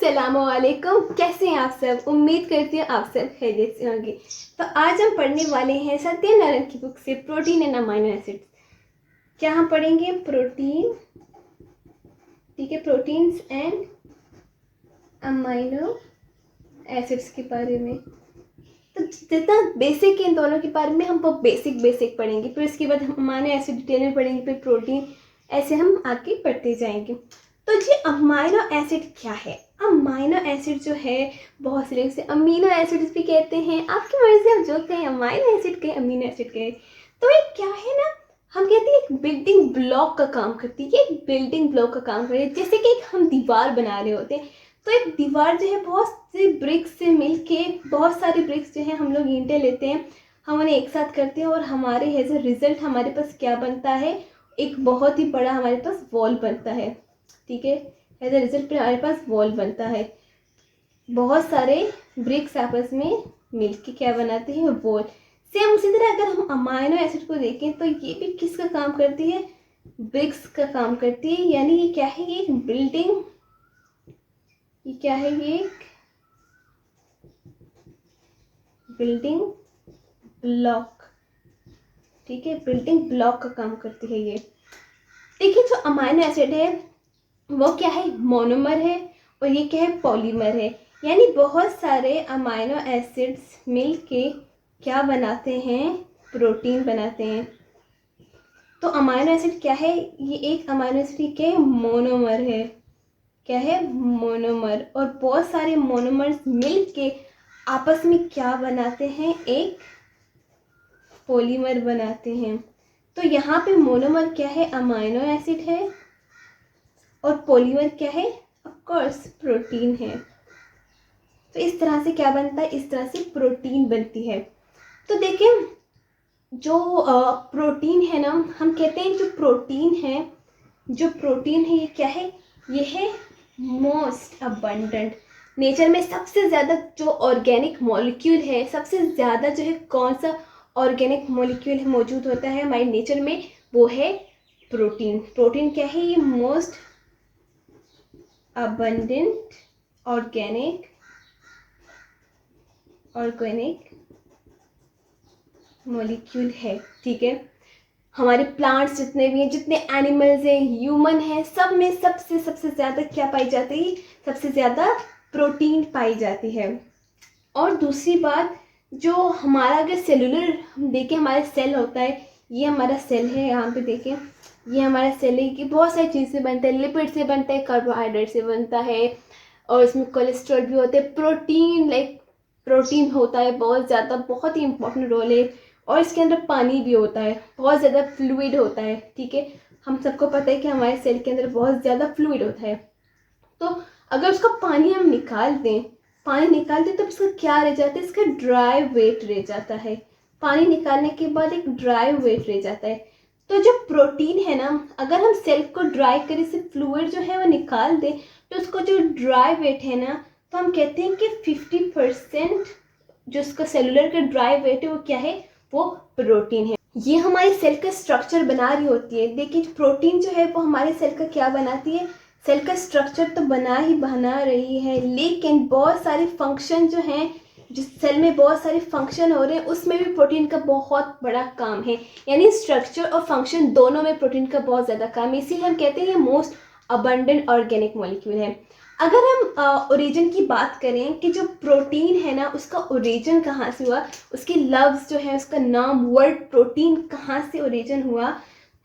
अस्सलामुअलैकुम। कैसे हैं आप सब? उम्मीद करती हूँ आप सब खैरियत से होंगे। तो आज हम पढ़ने वाले हैं सत्यनारायण की बुक से प्रोटीन एंड अमीनो एसिड्स। क्या हम पढ़ेंगे? प्रोटीन, ठीक है, प्रोटीन्स एंड अमीनो एसिड्स के बारे में। तो जितना बेसिक है इन दोनों के बारे में हम वो बेसिक पढ़ेंगे, फिर उसके बाद हम अमीनो एसिड डिटेल में पढ़ेंगे, फिर प्रोटीन, ऐसे हम आगे बढ़ते जाएंगे। तो जी अमीनो एसिड क्या है? अमीनो एसिड जो है बहुत से लोग से अमीनो एसिड्स भी कहते हैं, आपकी मर्जी आप जो कहें, अमीनो एसिड कहें, अमीनो एसिड कहें। तो ये क्या है ना, हम कहते हैं एक बिल्डिंग ब्लॉक का काम करती है। ये एक बिल्डिंग ब्लॉक का काम करती है, जैसे कि हम दीवार बना रहे होते हैं। तो एक दीवार जो है बहुत से ब्रिक्स से मिलके, बहुत सारे ब्रिक्स जो है हम लोग ईंटें लेते हैं, हम उन्हें एक साथ करते हैं और हमारे एज अ रिजल्ट हमारे पास क्या बनता है? एक बहुत ही बड़ा हमारे पास वॉल बनता है, ठीक है। एज अ रिजल्ट पे हमारे पास वॉल बनता है। बहुत सारे ब्रिक्स आपस में मिलके क्या बनाते हैं? वॉल। सेम उसी तरह अगर हम अमीनो एसिड को देखें तो ये भी किसका काम करती है? ब्रिक्स का काम करती है। यानी ये क्या है? ये एक बिल्डिंग, ये क्या है? ये एक बिल्डिंग ब्लॉक, ठीक है, बिल्डिंग ब्लॉक का काम करती है ये। देखिए जो अमीनो एसिड है वो क्या है? मोनोमर है, और ये क्या है? पॉलीमर है। यानी बहुत सारे अमीनो एसिड्स मिलके क्या बनाते हैं? प्रोटीन बनाते हैं। तो अमीनो एसिड क्या है? ये एक अमीनो एसिड क्या है? मोनोमर है। क्या है? मोनोमर। और बहुत सारे मोनोमर्स मिलके आपस में क्या बनाते हैं? एक पॉलीमर बनाते हैं। तो यहाँ पे मोनोमर क्या है? अमीनो एसिड है, और पॉलीमर क्या है? ऑफ कोर्स प्रोटीन है। तो इस तरह से क्या बनता है? इस तरह से प्रोटीन बनती है। तो देखें जो प्रोटीन है ना, हम कहते हैं जो प्रोटीन है, जो प्रोटीन है ये क्या है? ये है मोस्ट अबंडेंट। नेचर में सबसे ज़्यादा जो ऑर्गेनिक मॉलिक्यूल है, सबसे ज़्यादा जो है कौन सा ऑर्गेनिक मॉलिक्यूल है मौजूद होता है हमारे नेचर में? वो है प्रोटीन। प्रोटीन क्या है? ये मोस्ट अबंडेंट ऑर्गेनिक मॉलिक्यूल है, ठीक है। हमारे प्लांट्स जितने भी हैं, जितने एनिमल्स हैं, ह्यूमन है, सब में सबसे ज़्यादा क्या पाई जाती है? सबसे ज़्यादा प्रोटीन पाई जाती है। और दूसरी बात, जो हमारा अगर सेलुलर हम देखें, हमारा सेल होता है, ये हमारा सेल है, यहाँ पे देखें, ये हमारा सेल है कि बहुत सारी चीज़ से बनता है। लिपिड से बनता है, कार्बोहाइड्रेट से बनता है, और इसमें कोलेस्ट्रॉल भी होते हैं। प्रोटीन प्रोटीन होता है बहुत ज़्यादा, बहुत ही इंपॉर्टेंट रोल है। और इसके अंदर पानी भी होता है, बहुत ज़्यादा फ्लूइड होता है, ठीक है। हम सबको पता है कि हमारे सेल के अंदर बहुत ज़्यादा फ्लूइड होता है। तो अगर उसका पानी हम निकाल दें, तो इसका क्या रह जाता है? इसका ड्राई वेट रह जाता है। पानी निकालने के बाद एक ड्राई वेट रह जाता है। तो जो प्रोटीन है ना, अगर हम सेल को ड्राई करें, से फ्लूइड जो है वो निकाल दें, तो उसको जो ड्राई वेट है ना, तो हम कहते हैं कि 50% जो उसका सेलुलर का ड्राई वेट है वो क्या है? वो प्रोटीन है। ये हमारे सेल का स्ट्रक्चर बना रही होती है। देखिए प्रोटीन जो है वो हमारे सेल का क्या बनाती है? सेल का स्ट्रक्चर तो बना रही है, लेकिन बहुत सारे फंक्शन जो हैं, जिस सेल में बहुत सारे फंक्शन हो रहे हैं, उसमें भी प्रोटीन का बहुत बड़ा काम है। यानी स्ट्रक्चर और फंक्शन दोनों में प्रोटीन का बहुत ज़्यादा काम है। इसीलिए हम कहते हैं ये मोस्ट अबंडेंट ऑर्गेनिक मॉलिक्यूल है। अगर हम ओरिजिन की बात करें कि जो प्रोटीन है ना, उसका ओरिजिन कहाँ से हुआ, उसकी लफ्ज़ जो है, उसका नाम, वर्ड प्रोटीन कहाँ से ओरिजिन हुआ,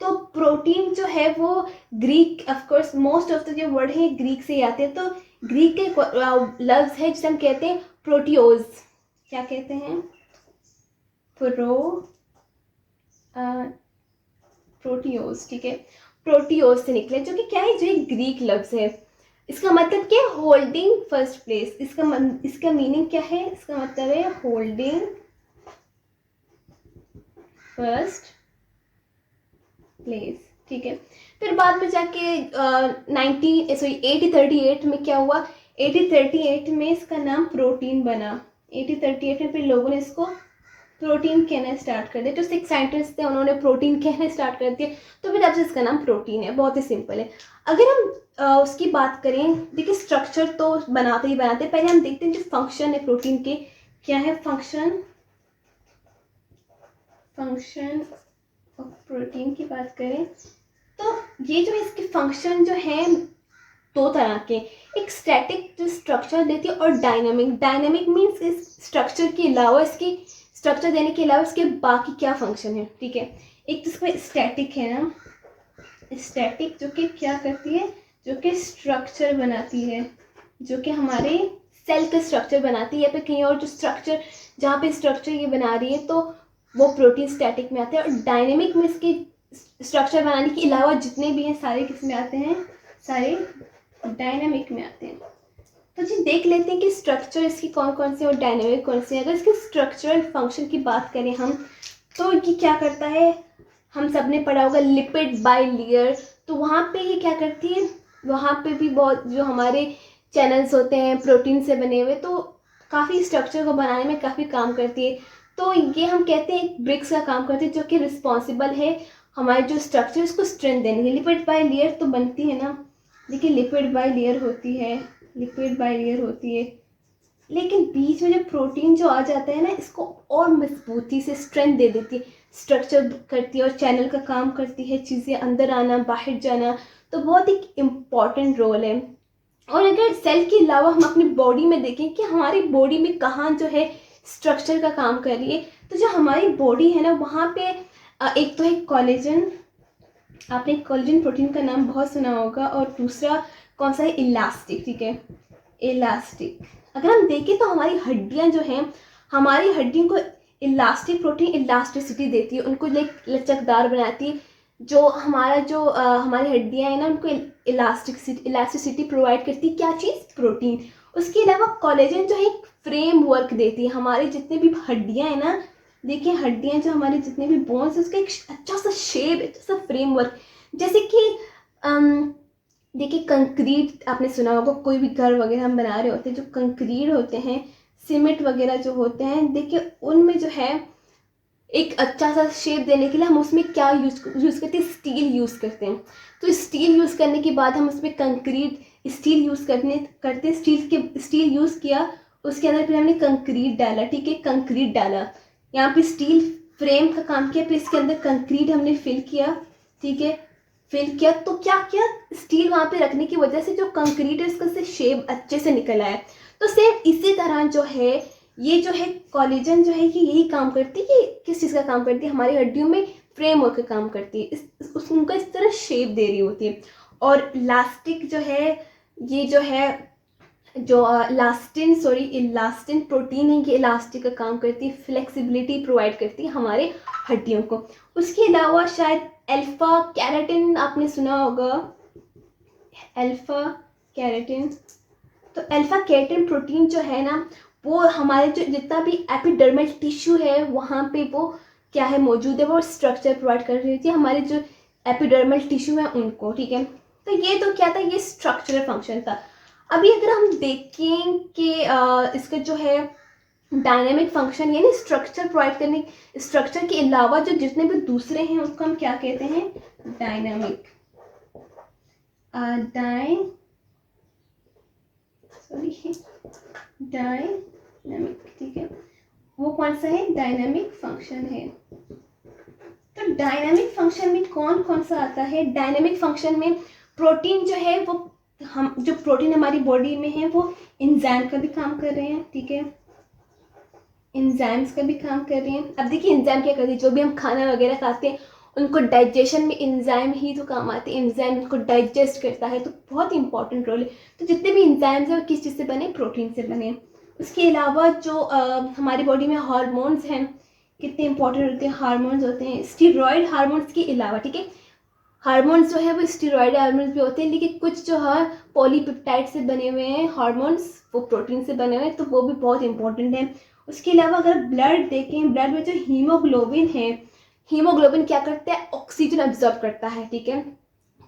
तो प्रोटीन जो है वो Greek, of course most of the जो वर्ड है ग्रीक से ही आते हैं। तो ग्रीक के लफ्ज़ है जिसे हम कहते हैं प्रोटियोज। क्या कहते हैं? प्रोटियोज, ठीक है। प्रोटियोज से निकले, जो कि क्या है? जो एक ग्रीक लफ्ज़ है। इसका मतलब क्या है? Holding first place. इसका मीनिंग क्या है? इसका मतलब है होल्डिंग फर्स्ट प्लेस, ठीक है। फिर बाद में जाके 1838 में क्या हुआ? 1838 में इसका नाम प्रोटीन बना। 1838 में फिर लोगों ने इसको प्रोटीन कहना स्टार्ट कर दिया, जो 6 साइंटिस्ट थे उन्होंने प्रोटीन कहना स्टार्ट कर दिया, तो फिर अब से इसका नाम प्रोटीन है। बहुत ही सिंपल है। अगर हम उसकी बात करें, देखिए स्ट्रक्चर तो बनाते ही बनाते, पहले हम देखते हैं जो फंक्शन है प्रोटीन के क्या है। फंक्शन ऑफ प्रोटीन की बात करें तो ये जो इसके फंक्शन जो है दो तरह के, एक स्टैटिक जो स्ट्रक्चर देती है और डायनामिक। डायनामिक मीन्स इस स्ट्रक्चर के अलावा, इसकी स्ट्रक्चर देने के अलावा इसके बाकी क्या फंक्शन है, ठीक है। एक तो इसमें स्टैटिक है ना, स्टैटिक जो कि क्या करती है, जो कि स्ट्रक्चर बनाती है, जो कि हमारे सेल का स्ट्रक्चर बनाती है, या फिर कहीं और जो स्ट्रक्चर, जहाँ पे स्ट्रक्चर ये बना रही है तो वो प्रोटीन स्टैटिक में आते हैं। और डायनेमिक में इसके स्ट्रक्चर बनाने के अलावा जितने भी हैं सारे किस में आते हैं, सारे डायनेमिक में आते हैं। तो जी देख लेते हैं कि स्ट्रक्चर इसकी कौन कौन से और डायनेमिक कौन से हैं। अगर इसके स्ट्रक्चरल फंक्शन की बात करें हम, तो ये क्या करता है, हम सब ने पढ़ा होगा लिपिड बाइलेयर। तो वहाँ पे ये क्या करती है, वहाँ पे भी बहुत जो हमारे चैनल्स होते हैं प्रोटीन से बने हुए, तो काफ़ी स्ट्रक्चर को बनाने में काफ़ी काम करती है। तो ये हम कहते हैं एक ब्रिक्स का काम करती है, जो कि रिस्पॉन्सिबल है हमारे जो स्ट्रक्चर उसको स्ट्रेंथ देने के। लिपिड बाइलेयर तो बनती है ना, देखिए लिपिड बाइलेयर होती है, लिपिड बाइलेयर होती है, लेकिन बीच में जो प्रोटीन जो आ जाता है ना, इसको और मजबूती से स्ट्रेंथ दे देती है, स्ट्रक्चर करती है और चैनल का काम करती है, चीज़ें अंदर आना बाहर जाना। तो बहुत एक इम्पॉर्टेंट रोल है। और अगर सेल के अलावा हम अपनी बॉडी में देखें कि हमारी बॉडी में कहाँ जो है स्ट्रक्चर का काम कर रही है, तो जो हमारी बॉडी है ना, वहाँ पे एक तो है कोलेजन, आपने कोलेजन प्रोटीन का नाम बहुत सुना होगा, और दूसरा कौन सा है, इलास्टिक, ठीक है, इलास्टिक। अगर हम देखें तो हमारी हड्डियां जो हैं, हमारी हड्डियों को इलास्टिक प्रोटीन इलास्टिसिटी देती है, उनको लचकदार बनाती है। जो हमारी हड्डियां हैं ना, उनको इलास्टिसिटी प्रोवाइड करती है, क्या चीज़, प्रोटीन। उसके अलावा कोलेजन जो है एक फ्रेम वर्क देती है, हमारे जितने भी हड्डियां हैं ना, देखिए हड्डियां जो हमारे जितने भी बोन्स है, उसका एक अच्छा सा शेप, अच्छा सा फ्रेमवर्क। जैसे कि देखिए कंक्रीट आपने सुना होगा, कोई भी घर वगैरह हम बना रहे होते हैं, जो कंक्रीट होते हैं, सीमेंट वगैरह जो होते हैं, देखिए उनमें जो है एक अच्छा सा शेप देने के लिए हम उसमें क्या यूज़ करते हैं, स्टील यूज़ करते हैं। तो स्टील यूज़ करने के बाद हम उसमें कंक्रीट स्टील यूज़ करते स्टील यूज़ किया, उसके अंदर फिर हमने कंक्रीट डाला, ठीक है, कंक्रीट डाला, यहाँ पे स्टील फ्रेम का काम किया, फिर इसके अंदर कंक्रीट हमने फिल किया, ठीक है, फिल किया। तो क्या किया, स्टील वहाँ पे रखने की वजह से जो कंक्रीट है उसका से शेप अच्छे से निकल आया। तो सेम इसी तरह जो है, ये जो है कोलेजन जो है ये यही काम करती है, कि किस चीज़ का काम करती है, हमारी हड्डियों में फ्रेमवर्क का काम करती है, उनका इस तरह शेप दे रही होती है। और इलास्टिक जो है, ये जो है जो इलास्टिन प्रोटीन है, ये इलास्टिक का काम करती है, फ्लेक्सिबिलिटी प्रोवाइड करती है हमारे हड्डियों को। उसके अलावा शायद अल्फा कैरोटीन आपने सुना होगा, अल्फा कैरोटीन। तो अल्फा कैरोटीन प्रोटीन जो है ना, वो हमारे जो जितना भी एपिडर्मल टिश्यू है वहाँ पे वो क्या है मौजूद है, वो स्ट्रक्चर प्रोवाइड कर रही थी हमारे जो एपिडर्मल टिश्यू है उनको, ठीक है। तो ये तो क्या था, ये स्ट्रक्चरल फंक्शन था। अभी अगर हम देखें कि इसका जो है डायनेमिक फंक्शन, यानी स्ट्रक्चर प्रोवाइड करने, स्ट्रक्चर के अलावा जो जितने भी दूसरे हैं उसको हम क्या कहते हैं, डायनेमिक, डायनेमिक, ठीक है। वो कौन सा है, डायनेमिक फंक्शन है। तो डायनेमिक फंक्शन में कौन कौन सा आता है, डायनेमिक फंक्शन में प्रोटीन जो है वो, हम जो प्रोटीन हमारी बॉडी में है वो एंजाइम का भी काम कर रहे हैं, ठीक है, एंजाइम्स का भी काम कर रहे हैं। अब देखिए एंजाइम क्या करते हैं, जो भी हम खाना वगैरह खाते हैं उनको डाइजेशन में एंजाइम ही तो काम आते हैं, एंजाइम उनको डाइजेस्ट करता है, तो बहुत इंपॉर्टेंट रोल है। तो जितने भी एंजाइम्स हैं वो किस चीज़ से बने, प्रोटीन से बने। उसके अलावा जो हमारी बॉडी में हार्मोन्स हैं, कितने इंपॉर्टेंट होते हैं, हार्मोन्स होते हैं, स्टीरॉयड हार्मोन्स के अलावा, ठीक है, हार्मोन्स जो है वो स्टीरॉयड हार्मोन्स भी होते हैं, लेकिन कुछ जो है पॉलीपेप्टाइड से बने हुए हैं हार्मोन्स, वो प्रोटीन से बने हुए हैं, तो वो भी बहुत इंपॉर्टेंट है। उसके अलावा अगर ब्लड देखें, ब्लड में जो हीमोग्लोबिन है, हीमोग्लोबिन क्या करता है, ऑक्सीजन एब्जॉर्ब करता है, ठीक है,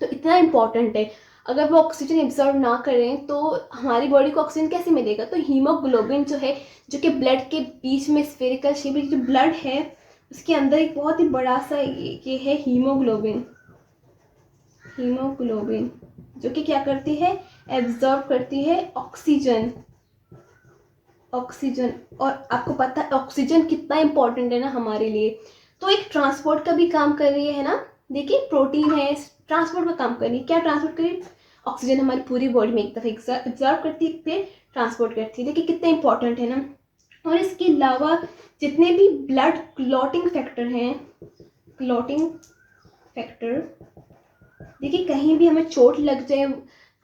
तो इतना इंपॉर्टेंट है। अगर वो ऑक्सीजन एब्जॉर्ब ना करें तो हमारी बॉडी को ऑक्सीजन कैसे मिलेगा? तो हीमोग्लोबिन जो है, जो कि ब्लड के बीच में स्फेरिकल शेप में जो ब्लड है उसके अंदर एक बहुत ही बड़ा सा ये है हीमोग्लोबिन। हीमोग्लोबिन जो कि क्या करती है? एब्जॉर्ब करती है ऑक्सीजन। ऑक्सीजन, और आपको पता है ऑक्सीजन कितना इंपॉर्टेंट है ना हमारे लिए। तो एक ट्रांसपोर्ट का भी काम कर रही है ना। देखिए प्रोटीन है, ट्रांसपोर्ट का काम कर रही है। क्या ट्रांसपोर्ट कर रही है? ऑक्सीजन हमारी पूरी बॉडी में एक दफे एब्जॉर्ब करती है, फिर ट्रांसपोर्ट करती है। देखिए कितना इंपॉर्टेंट है ना। और इसके अलावा जितने भी ब्लड क्लॉटिंग फैक्टर हैं, क्लॉटिंग फैक्टर, देखिए कहीं भी हमें चोट लग जाए,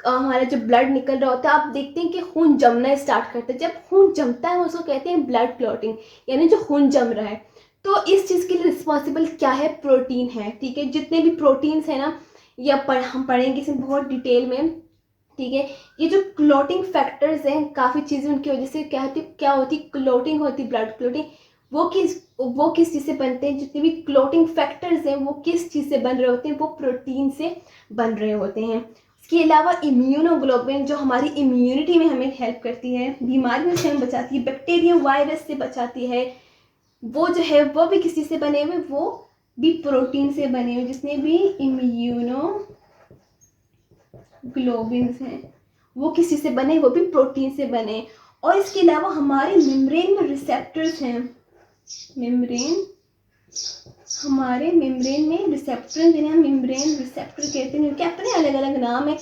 हमारा जो ब्लड निकल रहा होता है, आप देखते हैं कि खून जमना स्टार्ट करता है। जब खून जमता है उसको कहते हैं ब्लड क्लॉटिंग, यानी जो खून जम रहा है। तो इस चीज़ के लिए रिस्पॉन्सिबल क्या है? प्रोटीन है। ठीक है, जितने भी प्रोटीन्स हैं ना, या हम पढ़ेंगे इसमें बहुत डिटेल में। ठीक है, ये जो क्लॉटिंग फैक्टर्स हैं, काफ़ी चीज़ें उनकी वजह से क्या होती क्लॉटिंग होती, ब्लड क्लॉटिंग। वो किस चीज़ से बनते हैं? जितने भी क्लॉटिंग फैक्टर्स हैं वो किस चीज़ से बन रहे होते हैं? वो प्रोटीन से बन रहे होते हैं। इसके अलावा इम्यूनोग्लोबिन जो हमारी इम्यूनिटी में हमें हेल्प करती है, बीमारियों से हमें बचाती है, बैक्टीरिया वायरस से बचाती है, वो जो है वो भी किसी से बने हुए? वो भी प्रोटीन से बने हुए। जितने भी इम्यूनोग्लोबिन्स हैं वो किसी से बने? वो भी प्रोटीन से बने। और इसके अलावा हमारे मेम्ब्रेन में रिसेप्टर्स हैं। हमारे मेम्ब्रेन में रिसेप्टर, जिन्हें हम मेम्ब्रेन रिसेप्टर कहते हैं, उनके अपने अलग अलग नाम है,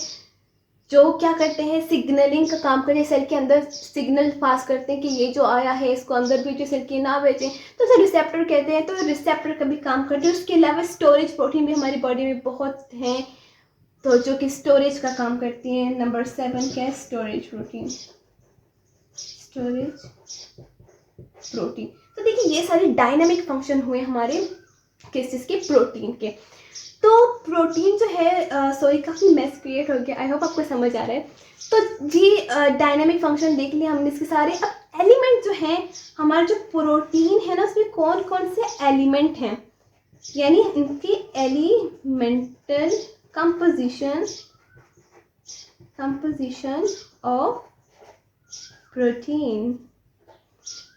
जो क्या करते हैं? सिग्नलिंग का काम करते हैं। सेल के अंदर सिग्नल पास करते हैं कि ये जो आया है इसको अंदर भेजो, सेल के ना भेजें, तो उसे रिसेप्टर कहते हैं। तो रिसेप्टर का भी काम करते हैं। उसके अलावा स्टोरेज प्रोटीन भी हमारी बॉडी में बहुत हैं, तो जो कि स्टोरेज का काम करती हैं। नंबर 7 क्या है? Storage protein. Storage protein. तो देखिए ये सारे डायनामिक फंक्शन हुए हमारे किस चीज़ के? प्रोटीन के। तो प्रोटीन जो है, सॉरी काफ़ी मैस क्रिएट हो गया, आई होप आपको समझ आ रहा है। तो जी डायनामिक फंक्शन देख लिया हमने इसके सारे। अब एलिमेंट जो हैं, हमारा जो प्रोटीन है ना उसमें कौन कौन से एलिमेंट हैं, यानी इनकी एलिमेंटल कंपोजिशन ऑफ प्रोटीन।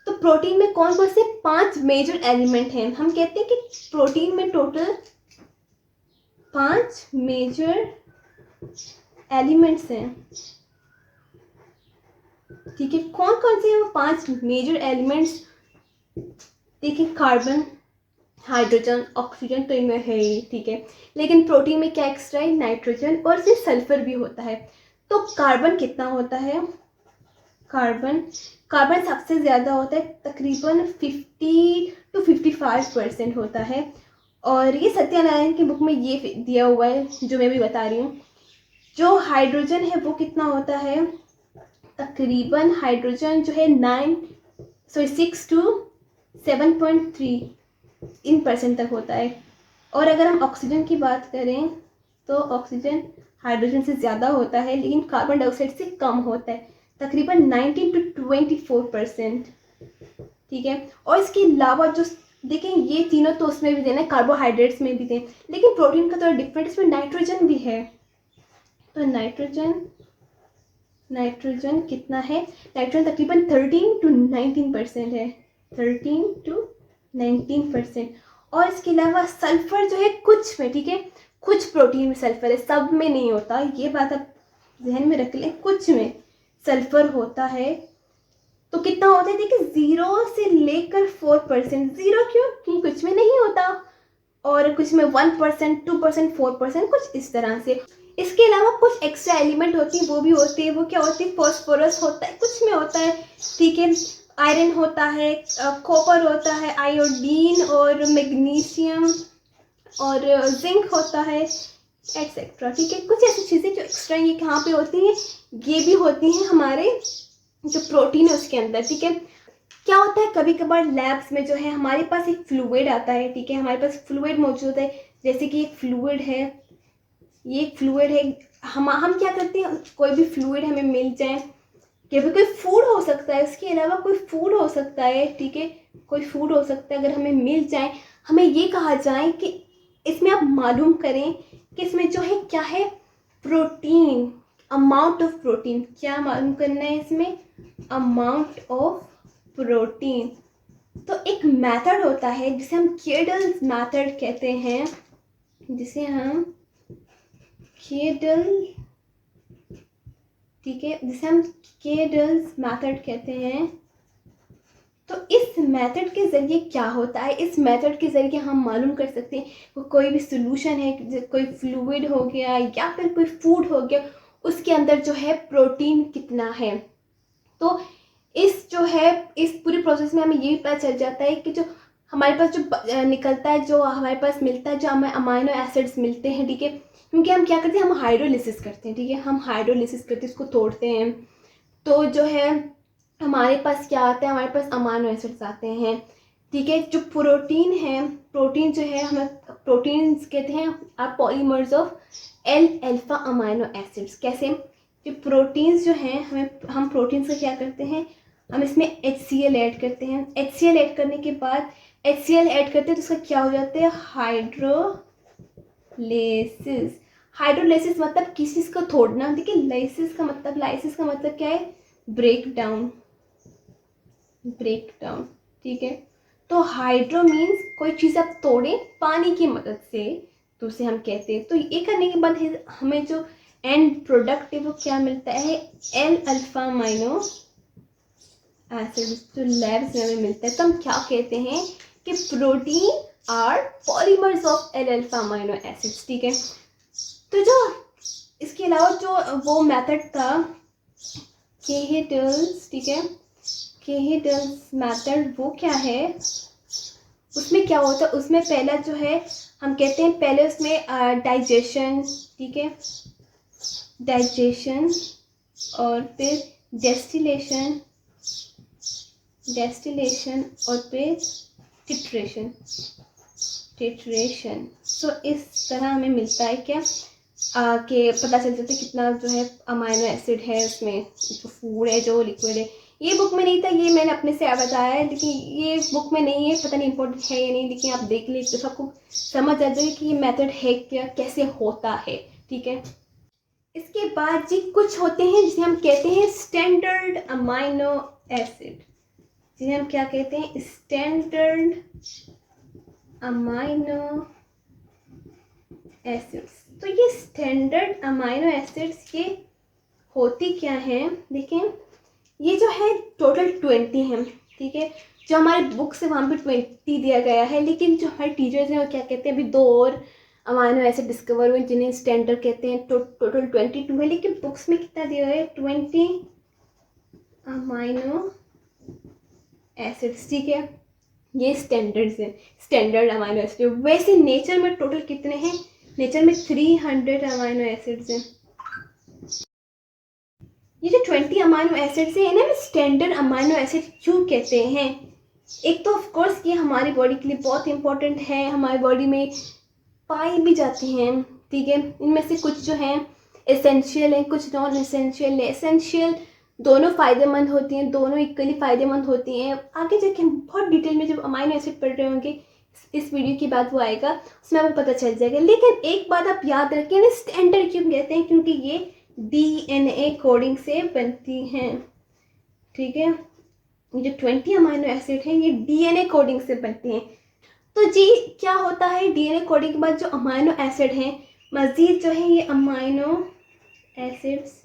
तो प्रोटीन में कौन कौन से 5 मेजर एलिमेंट हैं? हम कहते हैं कि प्रोटीन में टोटल 5 मेजर एलिमेंट्स हैं। ठीक है, कौन कौन से हैं वो 5 मेजर एलिमेंट्स? देखिए कार्बन, हाइड्रोजन, ऑक्सीजन तो इनमें है ही। ठीक है, लेकिन प्रोटीन में क्या एक्स्ट्रा है? नाइट्रोजन, और इसमें सल्फर भी होता है। तो कार्बन कितना होता है? कार्बन सबसे ज़्यादा होता है, तकरीबन 50 to 55% होता है। और ये सत्यानारायण की बुक में ये दिया हुआ है जो मैं भी बता रही हूँ। जो हाइड्रोजन है वो कितना होता है? तकरीबन हाइड्रोजन जो है 6 to 7.3% तक होता है। और अगर हम ऑक्सीजन की बात करें तो ऑक्सीजन हाइड्रोजन से ज़्यादा होता है, लेकिन कार्बन डाइऑक्साइड से कम होता है, तकरीबन 19 to 24%। ठीक है, और इसके अलावा जो देखें ये तीनों तो उसमें भी देना है, कार्बोहाइड्रेट्स में भी दें, लेकिन प्रोटीन का थोड़ा डिफरेंट, इसमें नाइट्रोजन भी है। तो नाइट्रोजन कितना है? नाइट्रोजन तकरीबन 13 to 19% है, 13 to 19%। और इसके अलावा सल्फर जो है कुछ में, ठीक है, कुछ प्रोटीन में सल्फर है, सब में नहीं होता, ये बात आप ध्यान में रख लें, कुछ में सल्फर होता है। तो कितना होता है? देखिए 0 से लेकर 4%। 0 क्यों? क्योंकि कुछ में नहीं होता, और कुछ में 1%, 2%, 4%, कुछ इस तरह से। इसके अलावा कुछ एक्स्ट्रा एलिमेंट होती है, वो भी होती है। वो क्या होती है? फॉस्फोरस होता है, कुछ में होता है। ठीक है, आयरन होता है, कॉपर होता है, आयोडीन और मैग्नीशियम और जिंक होता है, एक्सेट्रा। ठीक है, कुछ ऐसी चीज़ें जो एक्स्ट्रा ये कहाँ पे होती हैं? ये भी होती हैं हमारे जो प्रोटीन है उसके अंदर। ठीक है, क्या होता है कभी कभार लैब्स में जो है हमारे पास एक फ्लूइड आता है। ठीक है, हमारे पास फ्लूइड मौजूद है, जैसे कि एक फ्लूइड है, ये एक फ्लूइड है। हम क्या करते हैं, कोई भी फ्लूइड हमें मिल जाए, कि कोई फूड हो सकता है, इसके अलावा कोई फूड हो सकता है। ठीक है, कोई फूड हो सकता है, अगर हमें मिल जाए, हमें ये कहा जाए कि इसमें आप मालूम करें कि इसमें जो है क्या है? प्रोटीन, अमाउंट ऑफ प्रोटीन, क्या मालूम करना है इसमें, अमाउंट ऑफ प्रोटीन। तो एक मेथड होता है जिसे हम केडल्स मेथड कहते हैं, जिसे हम केडल, ठीक है, जिसे हम केडल्स मेथड कहते हैं। तो इस मेथड के ज़रिए क्या होता है, इस मेथड के ज़रिए हम मालूम कर सकते हैं वो कोई भी सोल्यूशन है, कोई फ्लूइड हो गया या फिर कोई फूड हो गया, उसके अंदर जो है प्रोटीन कितना है। तो इस जो है इस पूरी प्रोसेस में हमें ये भी पता चल जाता है कि जो हमारे पास जो निकलता है, जो हमारे पास मिलता है, जो हमें अमाइनो एसिड्स मिलते हैं, ठीक है, क्योंकि हम क्या करते हैं, हम हाइड्रोलिसिस करते हैं, ठीक है, हम हाइड्रोलिसिस करते हैं, उसको तोड़ते हैं, तो जो है हमारे पास क्या आता है, हमारे पास अमाइनो एसिड्स आते हैं, ठीक है। जो प्रोटीन है, प्रोटीन जो है हमें प्रोटीन्स कहते हैं are polymers of L alpha amino acids. कैसे, जो प्रोटीन्स जो हैं, हम प्रोटीन्स का क्या करते हैं, हम इसमें HCl ऐड करते हैं, HCl ऐड करने के बाद HCl ऐड करते हैं तो उसका क्या हो जाता है, हाइड्रोलेसिस। हाइड्रोलेसिस मतलब किसी चीज़ को तोड़ना, देखिए लाइसिस का मतलब क्या है, ब्रेक डाउन, ठीक है। तो हाइड्रो मीन्स कोई चीज़ आप तोड़ें पानी की मदद से, तो उसे हम कहते हैं। तो ये करने के बाद हमें जो एंड प्रोडक्ट है वो क्या मिलता है, एल अल्फा अमाइनो एसिड्स, जो लैब्स में हमें मिलता है। तो हम क्या कहते हैं कि protein are polymers of L alpha amino acids, ठीक है। तो जो इसके अलावा जो वो मेथड था केहेडल्स, ठीक है, केहेडल्स मेथड, वो क्या है, उसमें क्या होता है, उसमें पहला जो है हम कहते हैं, पहले उसमें डाइजेशन, ठीक है, डाइजेशन, और फिर डेस्टिलेशन और फिर टिट्रेशन। सो इस तरह हमें मिलता है क्या, कि पता चल जाता है कितना जो है अमाइनो एसिड है उसमें, जो फूड है, जो लिक्विड है। ये बुक में नहीं था, ये मैंने अपने से बताया है, लेकिन ये बुक में नहीं है, पता नहीं इम्पोर्टेंट है या नहीं, लेकिन आप देख लीजिए तो आपको समझ आ जाएगा कि ये मेथड है क्या, कैसे होता है, ठीक है। इसके बाद जी कुछ होते हैं जिसे हम कहते हैं स्टैंडर्ड अमाइनो एसिड, जिन्हें हम क्या कहते हैं, स्टैंडर्ड अमाइनो एसिड्स। तो ये स्टैंडर्ड अमाइनो एसिड्स ये होती क्या हैं, देखिए ये जो है टोटल 20 हैं, ठीक है। जो हमारे बुक से वहाँ पे 20 दिया गया है, लेकिन जो हमारे टीचर्स हैं वो क्या कहते हैं, अभी 2 और अमाइनो एसिड डिस्कवर हुए जिन्हें स्टैंडर्ड कहते हैं। टोटल 22 है, लेकिन बुक्स में कितना दिया है, 20 अमाइनो एसिड्स, ठीक है। ये स्टैंडर्ड्स हैं, स्टैंडर्ड अमाइनो एसिड। वैसे नेचर में टोटल कितने हैं, नेचर में 300 अमाइनो एसिड्स हैं। ये जो 20 अमाइनो एसिड्स हैं इन्हें स्टैंडर्ड अमाइनो एसिड क्यों कहते हैं, एक तो ऑफ कोर्स ये हमारी बॉडी के लिए बहुत इंपॉर्टेंट है, हमारी बॉडी में पाई भी जाती हैं, ठीक है। इनमें से कुछ जो हैं एसेंशियल हैं, कुछ नॉन एसेंशियल है। एसेंशियल दोनों फ़ायदेमंद होती हैं, दोनों इक्वली फ़ायदेमंद होती हैं। आगे जाके हम बहुत डिटेल में जब अमाइनो एसिड पढ़ रहे होंगे, इस वीडियो की बात वो आएगा, उसमें आपको पता चल जाएगा। लेकिन एक बात आप याद रखें, इन्हें स्टैंडर्ड क्यों कहते हैं, क्योंकि ये DNA कोडिंग से बनती हैं, ठीक है। ये जो 20 अमाइनो एसिड हैं ये DNA कोडिंग से बनती हैं। तो जी क्या होता है, DNA कोडिंग के बाद जो अमाइनो एसिड हैं, मज़ीद जो है ये अमाइनो एसिड्स,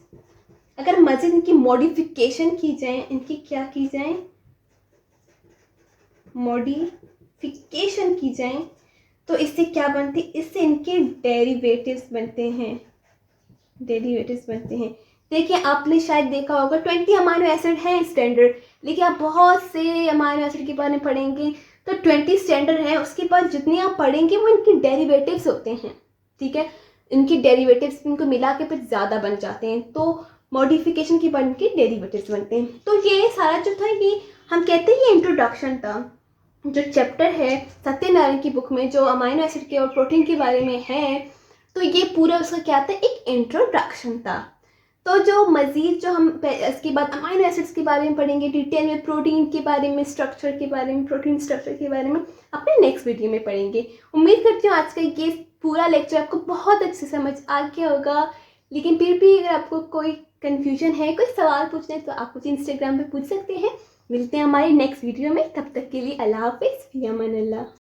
अगर मज़ीद इनकी मॉडिफिकेशन की जाए, इनकी क्या की जाए, मॉडिफिकेशन की जाए, तो इससे क्या बनती, इससे इनके डेरिवेटिव्स बनते हैं, देखिए आपने शायद देखा होगा 20 अमाइनो एसिड हैं स्टैंडर्ड, लेकिन आप बहुत से अमाइनो एसिड के बारे में पढ़ेंगे तो 20 स्टैंडर्ड है, उसके बाद जितने आप पढ़ेंगे वो इनके डेरिवेटिव्स होते हैं, ठीक है। इनके डेरिवेटिव्स इनको मिला के फिर ज़्यादा बन जाते हैं, तो मॉडिफिकेशन के बाद इनके डेरिवेटिव्स बनते हैं। तो ये सारा जो था ये हम कहते हैं ये इंट्रोडक्शन था। जो चैप्टर है सत्यनारायण की बुक में जो अमाइनो एसिड के और प्रोटीन के बारे में है, तो ये पूरा उसका क्या था, एक इंट्रोडक्शन था। तो जो मज़ीद जो हम इसके बाद अमाइनो एसिड्स के बारे में पढ़ेंगे डिटेल में, प्रोटीन के बारे में, स्ट्रक्चर के बारे में, प्रोटीन स्ट्रक्चर के बारे में अपने नेक्स्ट वीडियो में पढ़ेंगे। उम्मीद करती हूँ आज का ये पूरा लेक्चर आपको बहुत अच्छे से समझ आ गया होगा। लेकिन फिर भी अगर आपको कोई कन्फ्यूजन है, कोई सवाल पूछना है, तो आप मुझे इंस्टाग्राम पे पूछ सकते हैं। मिलते हैं हमारे नेक्स्ट वीडियो में, तब तक के लिए अल्लाह हाफिज़, फ़ी अमान अल्लाह।